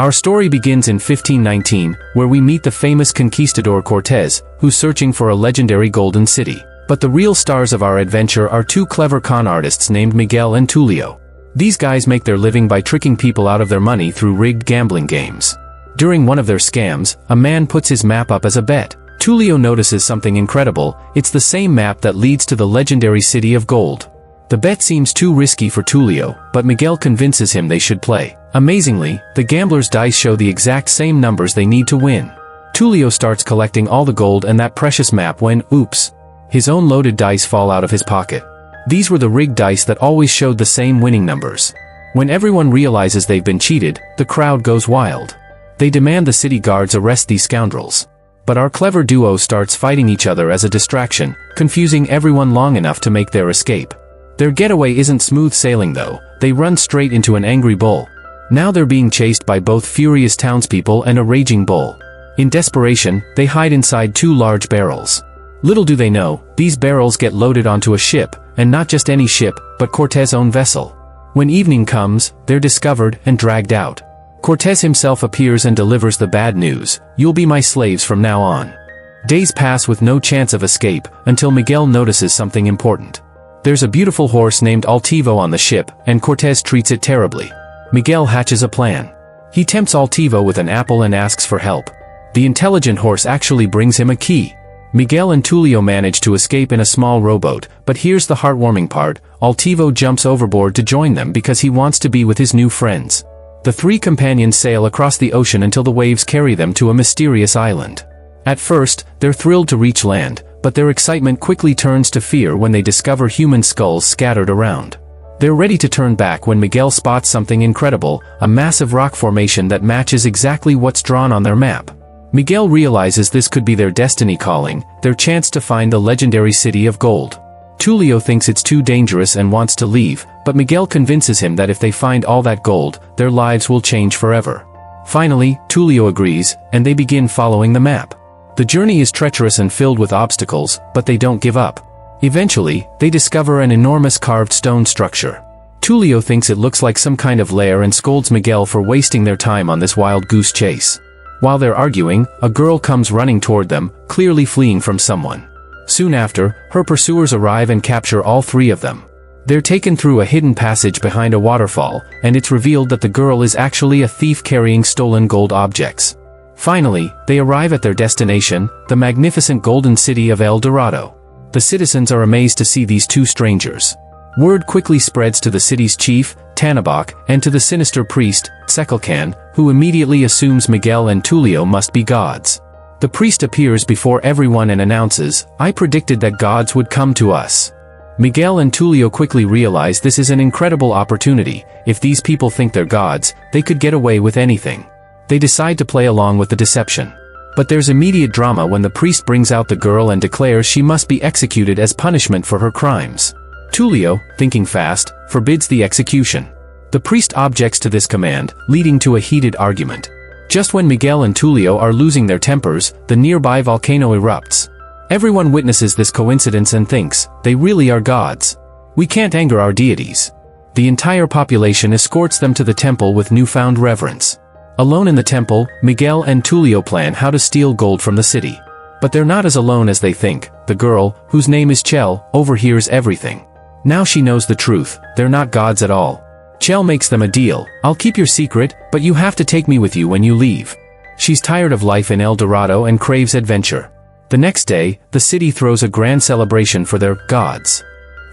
Our story begins in 1519, where we meet the famous conquistador Cortez, who's searching for a legendary golden city. But the real stars of our adventure are two clever con artists named Miguel and Tulio. These guys make their living by tricking people out of their money through rigged gambling games. During one of their scams, a man puts his map up as a bet. Tulio notices something incredible. It's the same map that leads to the legendary city of gold. The bet seems too risky for Tulio, but Miguel convinces him they should play. Amazingly, the gambler's dice show the exact same numbers they need to win. Tulio starts collecting all the gold and that precious map when, oops, his own loaded dice fall out of his pocket. These were the rigged dice that always showed the same winning numbers. When everyone realizes they've been cheated, the crowd goes wild. They demand the city guards arrest these scoundrels. But our clever duo starts fighting each other as a distraction, confusing everyone long enough to make their escape. Their getaway isn't smooth sailing though. They run straight into an angry bull. Now they're being chased by both furious townspeople and a raging bull. In desperation, they hide inside two large barrels. Little do they know, these barrels get loaded onto a ship, and not just any ship, but Cortez's own vessel. When evening comes, they're discovered and dragged out. Cortez himself appears and delivers the bad news: "You'll be my slaves from now on." Days pass with no chance of escape, until Miguel notices something important. There's a beautiful horse named Altivo on the ship, and Cortez treats it terribly. Miguel hatches a plan. He tempts Altivo with an apple and asks for help. The intelligent horse actually brings him a key. Miguel and Tulio manage to escape in a small rowboat, but here's the heartwarming part: Altivo jumps overboard to join them because he wants to be with his new friends. The three companions sail across the ocean until the waves carry them to a mysterious island. At first, they're thrilled to reach land, but their excitement quickly turns to fear when they discover human skulls scattered around. They're ready to turn back when Miguel spots something incredible: a massive rock formation that matches exactly what's drawn on their map. Miguel realizes this could be their destiny calling, their chance to find the legendary city of gold. Tulio thinks it's too dangerous and wants to leave, but Miguel convinces him that if they find all that gold, their lives will change forever. Finally, Tulio agrees, and they begin following the map. The journey is treacherous and filled with obstacles, but they don't give up. Eventually, they discover an enormous carved stone structure. Tulio thinks it looks like some kind of lair and scolds Miguel for wasting their time on this wild goose chase. While they're arguing, a girl comes running toward them, clearly fleeing from someone. Soon after, her pursuers arrive and capture all three of them. They're taken through a hidden passage behind a waterfall, and it's revealed that the girl is actually a thief carrying stolen gold objects. Finally, they arrive at their destination, the magnificent golden city of El Dorado. The citizens are amazed to see these two strangers. Word quickly spreads to the city's chief, Tannabok, and to the sinister priest, Tzekel-Kan, who immediately assumes Miguel and Tulio must be gods. The priest appears before everyone and announces, "I predicted that gods would come to us." Miguel and Tulio quickly realize this is an incredible opportunity. If these people think they're gods, they could get away with anything. They decide to play along with the deception. But there's immediate drama when the priest brings out the girl and declares she must be executed as punishment for her crimes. Tulio, thinking fast, forbids the execution. The priest objects to this command, leading to a heated argument. Just when Miguel and Tulio are losing their tempers, the nearby volcano erupts. Everyone witnesses this coincidence and thinks, they really are gods. We can't anger our deities. The entire population escorts them to the temple with newfound reverence. Alone in the temple, Miguel and Tulio plan how to steal gold from the city. But they're not as alone as they think. The girl, whose name is Chel, overhears everything. Now she knows the truth: they're not gods at all. Chel makes them a deal: "I'll keep your secret, but you have to take me with you when you leave." She's tired of life in El Dorado and craves adventure. The next day, the city throws a grand celebration for their gods.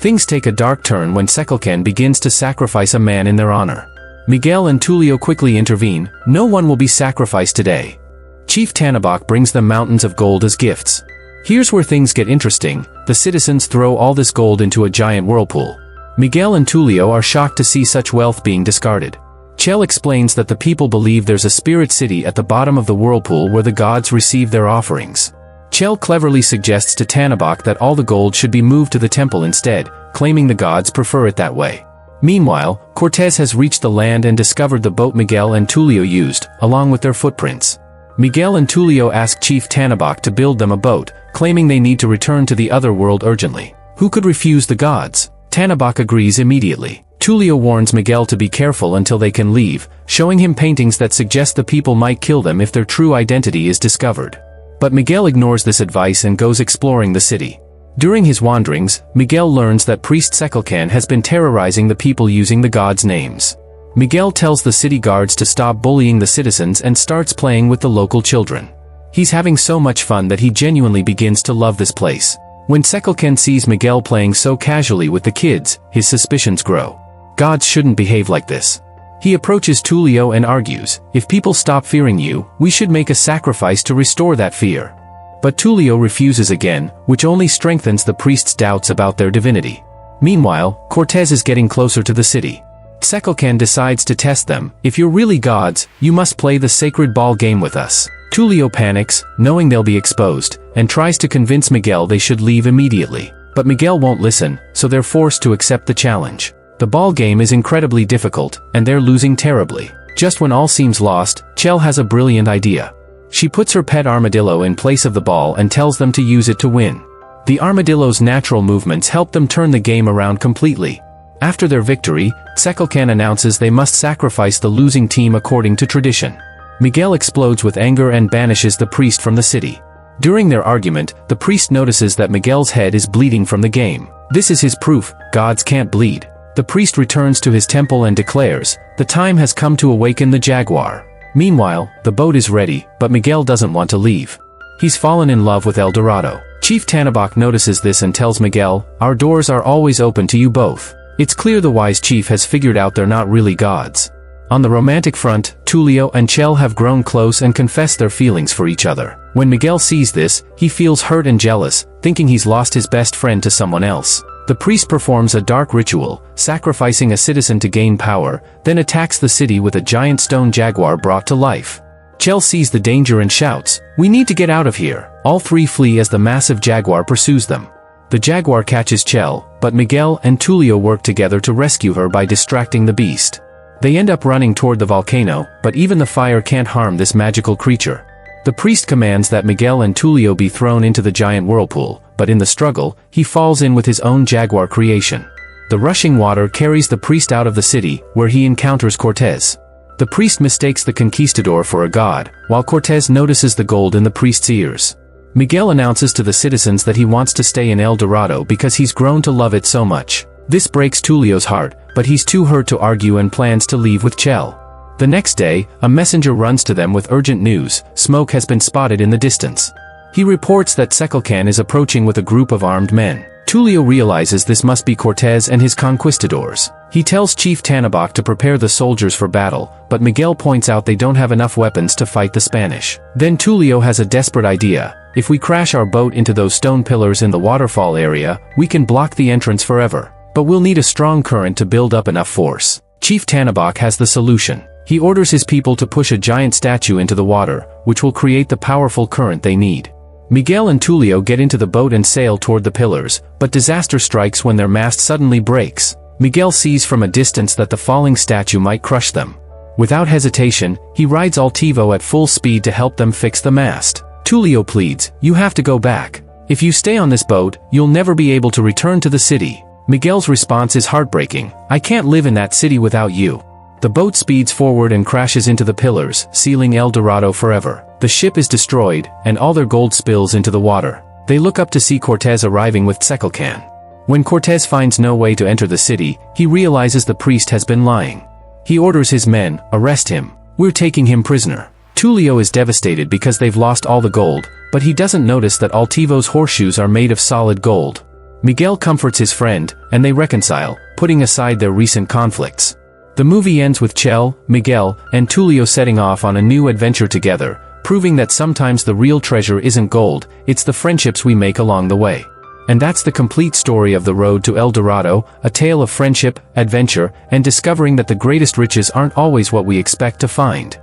Things take a dark turn when Tzekel-Kan begins to sacrifice a man in their honor. Miguel and Tulio quickly intervene: "No one will be sacrificed today." Chief Tannabok brings them mountains of gold as gifts. Here's where things get interesting: the citizens throw all this gold into a giant whirlpool. Miguel and Tulio are shocked to see such wealth being discarded. Chel explains that the people believe there's a spirit city at the bottom of the whirlpool where the gods receive their offerings. Chel cleverly suggests to Tannabok that all the gold should be moved to the temple instead, claiming the gods prefer it that way. Meanwhile, Cortez has reached the land and discovered the boat Miguel and Tulio used, along with their footprints. Miguel and Tulio ask Chief Tannabok to build them a boat, claiming they need to return to the other world urgently. Who could refuse the gods? Tannabok agrees immediately. Tulio warns Miguel to be careful until they can leave, showing him paintings that suggest the people might kill them if their true identity is discovered. But Miguel ignores this advice and goes exploring the city. During his wanderings, Miguel learns that priest Tzekel-Kan has been terrorizing the people using the gods' names. Miguel tells the city guards to stop bullying the citizens and starts playing with the local children. He's having so much fun that he genuinely begins to love this place. When Tzekel-Kan sees Miguel playing so casually with the kids, his suspicions grow. Gods shouldn't behave like this. He approaches Tulio and argues, if people stop fearing you, we should make a sacrifice to restore that fear. But Tulio refuses again, which only strengthens the priest's doubts about their divinity. Meanwhile, Cortez is getting closer to the city. Tzekel-Kan decides to test them. If you're really gods, you must play the sacred ball game with us. Tulio panics, knowing they'll be exposed, and tries to convince Miguel they should leave immediately. But Miguel won't listen, so they're forced to accept the challenge. The ball game is incredibly difficult, and they're losing terribly. Just when all seems lost, Chel has a brilliant idea. She puts her pet armadillo in place of the ball and tells them to use it to win. The armadillo's natural movements help them turn the game around completely. After their victory, Tzekel-Kan announces they must sacrifice the losing team according to tradition. Miguel explodes with anger and banishes the priest from the city. During their argument, the priest notices that Miguel's head is bleeding from the game. This is his proof, gods can't bleed. The priest returns to his temple and declares, the time has come to awaken the jaguar. Meanwhile, the boat is ready, but Miguel doesn't want to leave. He's fallen in love with Dorado. Chief Tannabok notices this and tells Miguel, our doors are always open to you both. It's clear the wise chief has figured out they're not really gods. On the romantic front, Tulio and Chel have grown close and confess their feelings for each other. When Miguel sees this, he feels hurt and jealous, thinking he's lost his best friend to someone else. The priest performs a dark ritual, sacrificing a citizen to gain power, then attacks the city with a giant stone jaguar brought to life. Chel sees the danger and shouts, we need to get out of here. All three flee as the massive jaguar pursues them. The jaguar catches Chel, but Miguel and Tulio work together to rescue her by distracting the beast. They end up running toward the volcano, but even the fire can't harm this magical creature. The priest commands that Miguel and Tulio be thrown into the giant whirlpool, but in the struggle, he falls in with his own jaguar creation. The rushing water carries the priest out of the city, where he encounters Cortez. The priest mistakes the conquistador for a god, while Cortez notices the gold in the priest's ears. Miguel announces to the citizens that he wants to stay in El Dorado because he's grown to love it so much. This breaks Tulio's heart, but he's too hurt to argue and plans to leave with Chel. The next day, a messenger runs to them with urgent news. Smoke has been spotted in the distance. He reports that Tzekel-Kan is approaching with a group of armed men. Tulio realizes this must be Cortez and his conquistadors. He tells Chief Tannabok to prepare the soldiers for battle, but Miguel points out they don't have enough weapons to fight the Spanish. Then Tulio has a desperate idea. If we crash our boat into those stone pillars in the waterfall area, we can block the entrance forever. But we'll need a strong current to build up enough force. Chief Tannabok has the solution. He orders his people to push a giant statue into the water, which will create the powerful current they need. Miguel and Tulio get into the boat and sail toward the pillars, but disaster strikes when their mast suddenly breaks. Miguel sees from a distance that the falling statue might crush them. Without hesitation, he rides Altivo at full speed to help them fix the mast. Tulio pleads, you have to go back. If you stay on this boat, you'll never be able to return to the city. Miguel's response is heartbreaking. I can't live in that city without you. The boat speeds forward and crashes into the pillars, sealing El Dorado forever. The ship is destroyed, and all their gold spills into the water. They look up to see Cortez arriving with Tzekel-Kan. When Cortez finds no way to enter the city, he realizes the priest has been lying. He orders his men, arrest him. We're taking him prisoner. Tulio is devastated because they've lost all the gold, but he doesn't notice that Altivo's horseshoes are made of solid gold. Miguel comforts his friend, and they reconcile, putting aside their recent conflicts. The movie ends with Chel, Miguel, and Tulio setting off on a new adventure together, proving that sometimes the real treasure isn't gold, it's the friendships we make along the way. And that's the complete story of The Road to El Dorado, a tale of friendship, adventure, and discovering that the greatest riches aren't always what we expect to find.